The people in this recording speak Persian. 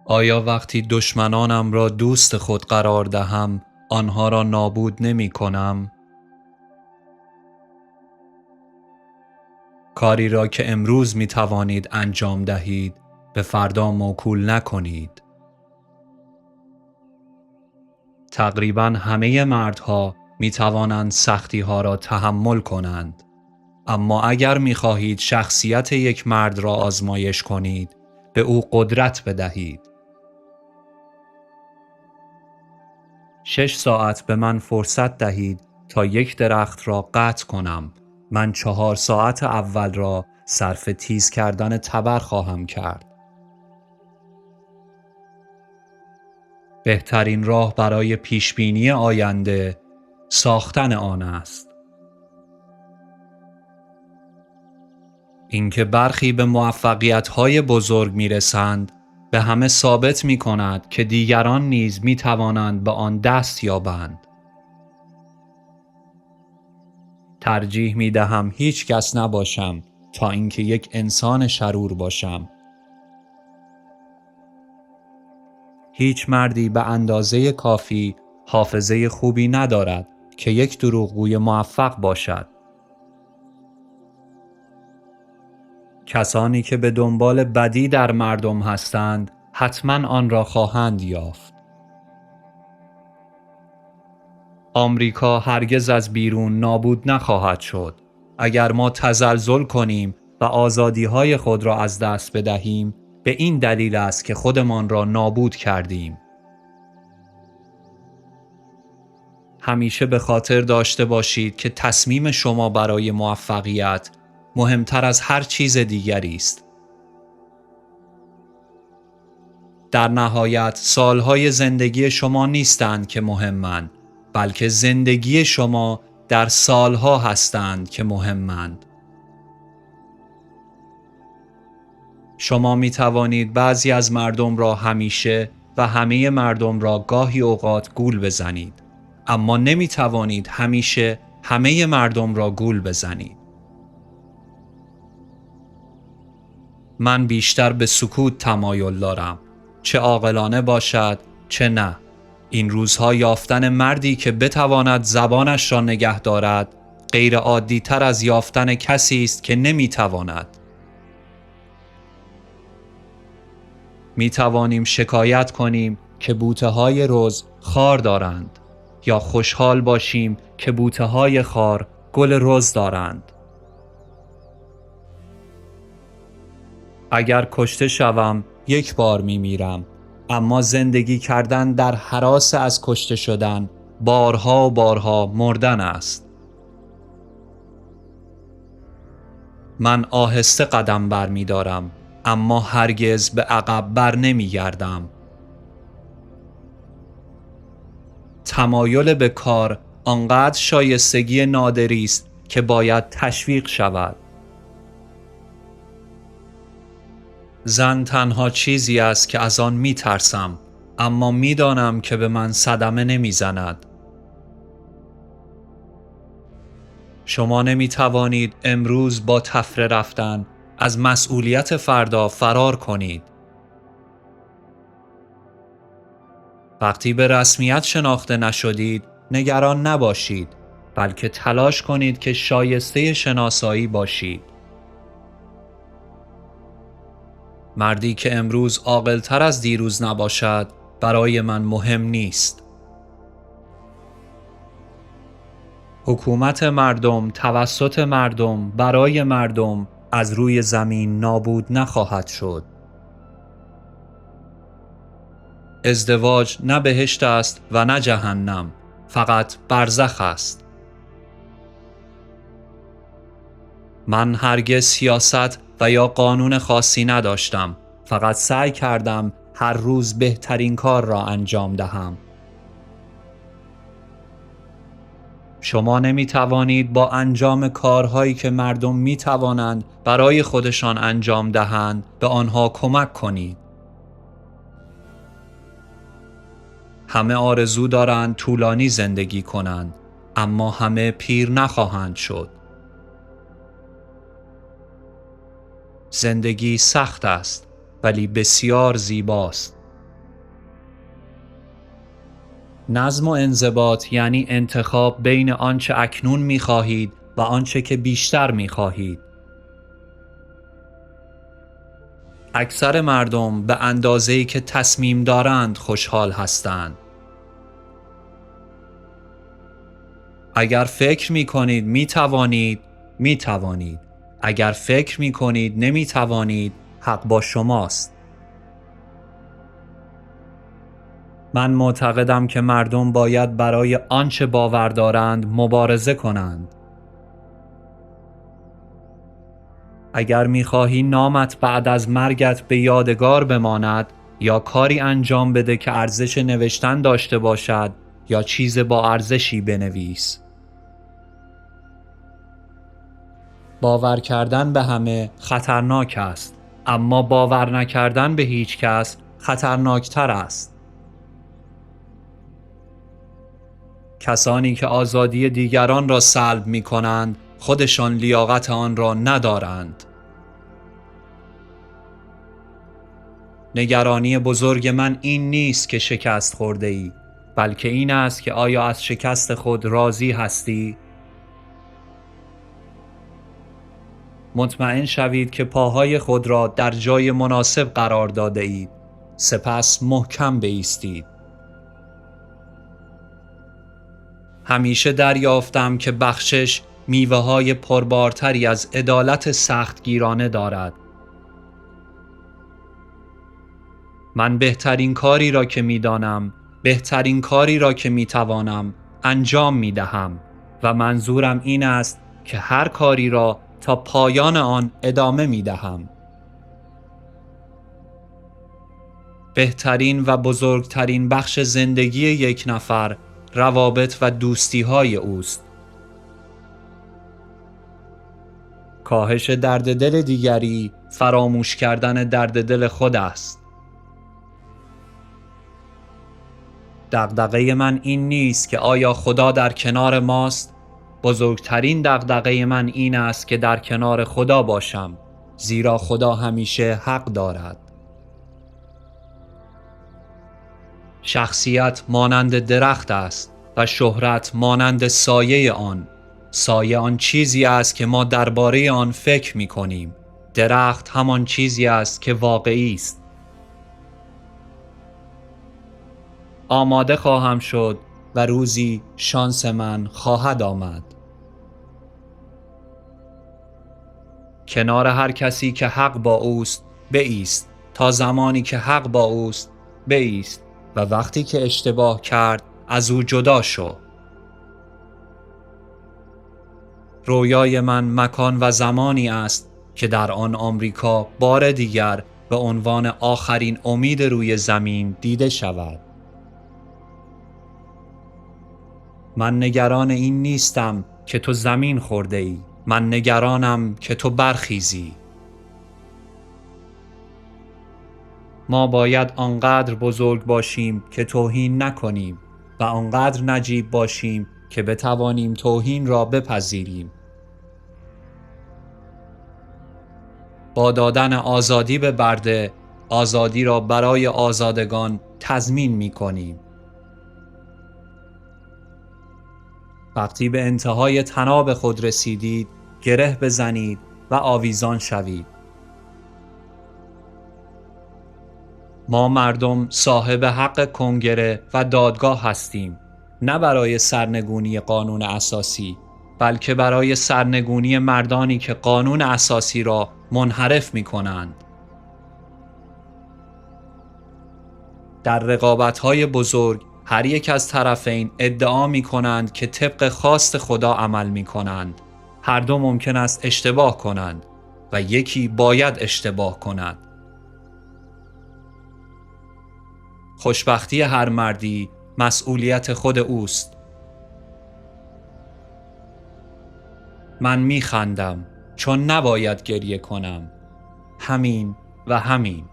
آیا وقتی دشمنانم را دوست خود قرار دهم آنها را نابود نمی کنم؟ کاری را که امروز می توانید انجام دهید به فردا موکول نکنید. تقریباً همه مردها می توانند سختی ها را تحمل کنند. اما اگر می خواهید شخصیت یک مرد را آزمایش کنید، به او قدرت بدهید. 6 ساعت به من فرصت دهید تا یک درخت را قطع کنم. من 4 ساعت اول را صرف تیز کردن تبر خواهم کرد. بهترین راه برای پیشبینی آینده ساختن آن است. اینکه برخی به موفقیت‌های بزرگ می‌رسند به همه ثابت می‌کند که دیگران نیز می‌توانند به آن دست یابند. ترجیح می‌دهم هیچ کس نباشم تا اینکه یک انسان شرور باشم. هیچ مردی به اندازه کافی حافظه خوبی ندارد که یک دروغگوی موفق باشد. کسانی که به دنبال بدی در مردم هستند حتما آن را خواهند یافت. آمریکا هرگز از بیرون نابود نخواهد شد. اگر ما تزلزل کنیم و آزادی‌های خود را از دست بدهیم، به این دلیل است که خودمان را نابود کردیم. همیشه به خاطر داشته باشید که تصمیم شما برای موفقیت مهمتر از هر چیز دیگری است. در نهایت سالهای زندگی شما نیستند که مهمند، بلکه زندگی شما در سالها هستند که مهمند. شما می توانید بعضی از مردم را همیشه و همه مردم را گاهی اوقات گول بزنید، اما نمی توانید همیشه همه مردم را گول بزنید. من بیشتر به سکوت تمایل دارم، چه عاقلانه باشد چه نه. این روزها یافتن مردی که بتواند زبانش را نگه دارد غیر عادی تر از یافتن کسی است که نمی تواند. می توانیم شکایت کنیم که بوته‌های رز خار دارند یا خوشحال باشیم که بوته‌های خار گل رز دارند. اگر کشته شوم یک بار می میرم، اما زندگی کردن در هراس از کشته شدن بارها و بارها مردن است. من آهسته قدم بر می دارم، اما هرگز به عقب بر نمی گردم. تمایل به کار آنقدر شایستگی نادری است که باید تشویق شود. زن تنها چیزی است که از آن می ترسم، اما می دانم که به من صدمه نمی زند. شما نمی توانید امروز با تفره رفتن از مسئولیت فردا فرار کنید. وقتی به رسمیت شناخته نشدید، نگران نباشید، بلکه تلاش کنید که شایسته شناسایی باشید. مردی که امروز عاقل‌تر از دیروز نباشد برای من مهم نیست. حکومت مردم توسط مردم برای مردم از روی زمین نابود نخواهد شد. ازدواج نه بهشت است و نه جهنم، فقط برزخ است. من هرگز سیاست و یا قانون خاصی نداشتم، فقط سعی کردم هر روز بهترین کار را انجام دهم. شما نمی توانید با انجام کارهایی که مردم می توانند برای خودشان انجام دهند به آنها کمک کنید. همه آرزو دارند طولانی زندگی کنند، اما همه پیر نخواهند شد. زندگی سخت است ولی بسیار زیباست. نظم و انضباط یعنی انتخاب بین آنچه اکنون می‌خواهید و آنچه که بیشتر می‌خواهید. اکثر مردم به اندازه‌ای که تصمیم دارند خوشحال هستند. اگر فکر می‌کنید می‌توانید، می‌توانید. اگر فکر می‌کنید نمی‌توانید، حق با شماست. من معتقدم که مردم باید برای آنچه باور دارند مبارزه کنند. اگر می‌خواهی نامت بعد از مرگت به یادگار بماند، یا کاری انجام بده که ارزش نوشتن داشته باشد، یا چیز با ارزشی بنویس. باور کردن به همه خطرناک است، اما باور نکردن به هیچ کس خطرناکتر است. کسانی که آزادی دیگران را سلب می کنند، خودشان لیاقت آن را ندارند. نگرانی بزرگ من این نیست که شکست خورده ای، بلکه این است که آیا از شکست خود راضی هستی؟ مطمئن شوید که پاهای خود را در جای مناسب قرار داده اید. سپس محکم بایستید. همیشه دریافتم که بخشش میوه‌های پربارتری از عدالت سختگیرانه دارد. من بهترین کاری را که می‌دانم، بهترین کاری را که می‌توانم انجام می‌دهم و منظورم این است که هر کاری را تا پایان آن ادامه می‌دهم. بهترین و بزرگترین بخش زندگی یک نفر روابط و دوستی‌های اوست. کاهش درد دل دیگری فراموش کردن درد دل خود است. دغدغه من این نیست که آیا خدا در کنار ماست. بزرگترین دغدغه من این است که در کنار خدا باشم، زیرا خدا همیشه حق دارد. شخصیت مانند درخت است و شهرت مانند سایه آن. سایه آن چیزی است که ما درباره آن فکر می کنیم. درخت همان چیزی است که واقعی است. آماده خواهم شد و روزی شانس من خواهد آمد. کنار هر کسی که حق با اوست بایست، تا زمانی که حق با اوست بایست، و وقتی که اشتباه کرد از او جدا شو. رویای من مکان و زمانی است که در آن آمریکا بار دیگر به عنوان آخرین امید روی زمین دیده شود. من نگران این نیستم که تو زمین خورده ای. من نگرانم که تو برخیزی. ما باید آنقدر بزرگ باشیم که توهین نکنیم و آنقدر نجیب باشیم که بتوانیم توهین را بپذیریم. با دادن آزادی به برده، آزادی را برای آزادگان تضمین می کنیم. وقتی به انتهای طناب خود رسیدید، گره بزنید و آویزان شوید. ما مردم صاحب حق کنگره و دادگاه هستیم، نه برای سرنگونی قانون اساسی، بلکه برای سرنگونی مردانی که قانون اساسی را منحرف می کنند. در رقابت‌های بزرگ هر یک از طرفین ادعا می کنند که طبق خواست خدا عمل می کنند. هر دو ممکن است اشتباه کنند و یکی باید اشتباه کند. خوشبختی هر مردی مسئولیت خود اوست. من می خندم چون نباید گریه کنم. همین و همین.